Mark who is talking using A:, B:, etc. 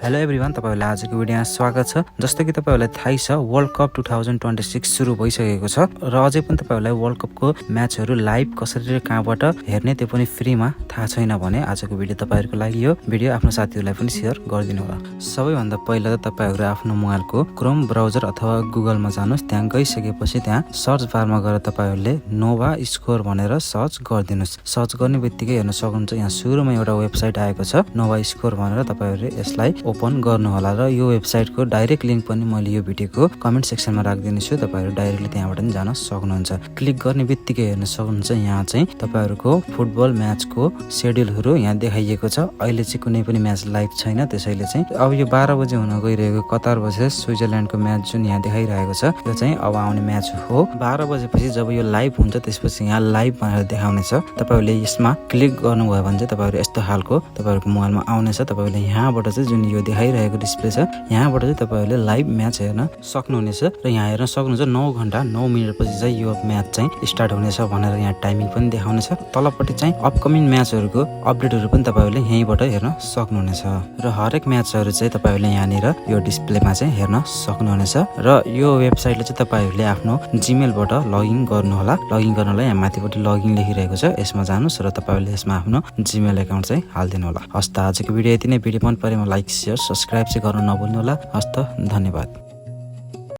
A: Hello everyone, तपाईहरुलाई आजको भिडियोमा स्वागत छ। जस्तो कि तपाईहरुलाई थाहै छ, वर्ल्ड कप 2026 सुरु भइसकेको छ र अझै पनि तपाईहरुलाई वर्ल्ड कपको म्याचहरु लाइभ कसरी र कहाँबाट हेर्ने त्यो पनि फ्रीमा थाहा छैन भने आजको भिडियो तपाईहरुको लागि हो। भिडियो आफ्नो साथीहरुलाई पनि शेयर गरिदिनु होला। सबैभन्दा पहिला त तपाईहरु आफ्नो मोबाइलको क्रोम ब्राउजर अथवा गुगलमा जानुस्। त्यहाँ गइसकेपछि त्यहाँ सर्च बारमा गएर तपाईहरुले नोभा स्कोर भनेर सर्च गरिदिनुस्। सर्च गर्नेबित्तिकै हेर्न सक्नुहुन्छ यहाँ सुरुमा एउटा वेबसाइट आएको छ नोभा स्कोर भनेर। तपाईहरुले यसलाई ओपन गर्नु होला र यो वेबसाइटको डाइरेक्ट लिंक पनि मैले यो भिडियोको कमेन्ट सेक्सनमा राखिदिने छु। तपाईहरु डाइरेक्टली त्यहाँबाट पनि जान सक्नुहुन्छ। क्लिक गर्ने बित्तिकै हेर्न सक्नुहुन्छ यहाँ चाहिँ तपाईहरुको फुटबल म्याचको शेड्युलहरु यहाँ देखाइएको छ। अहिले चाहिँ कुनै पनि म्याच लाइभ छैन, त्यसैले चाहिँ अब यो 12 बजे हुन गइरहेको कतार भर्सेस स्विजरल्यान्डको म्याच जुन यहाँ देखाइरहेको छ यो चाहिँ अब आउने म्याच हो। 12 बजेपछि जब यो लाइभ हुन्छ त्यसपछि यहाँ लाइभ भनेर देखाउने छ। तपाईहरुले यसमा क्लिक गर्नुभयो भने चाहिँ तपाईहरु यस्तो खालको तपाईहरुको मोबाइलमा आउने छ। तपाईहरुले यहाँबाट चाहिँ जुन यो देखाइरहेको डिस्प्ले छ यहाँबाट चाहिँ तपाईहरुले लाइभ म्याच हेर्न सक्नुहुनेछ र यहाँ हेर्न सक्नुहुन्छ 9 घण्टा 9 मिनेट पछि चाहिँ यो म्याच चाहिँ स्टार्ट हुनेछ भनेर यहाँ टाइमिङ पनि देखाउने छ। तलपट्टि चाहिँ अपकमिङ म्याचहरुको अपडेटहरु पनि तपाईहरुले यहीँबाट हेर्न सक्नुहुनेछ र हरेक म्याचहरु चाहिँ तपाईहरुले यहाँनिर यो डिस्प्लेमा चाहिँ हेर्न सक्नुहुनेछ। र यो वेबसाइटले चाहिँ तपाईहरुले आफ्नो जीमेलबाट लगइन गर्नु होला। लगइन गर्नलाई यहाँ माथिपट्टि लगइन लेखिरहेको छ, यसमा जानुस् र तपाईहरुले यसमा आफ्नो जीमेल एकाउन्ट चाहिँ हाल्दिनु होला। हस्त आजको भिडियो यति नै। भिडियो मन परेमा लाइक शेयर सब्स्क्राइब चाहिँ गर्न नभुल्नु होला। हस्त धन्यवाद।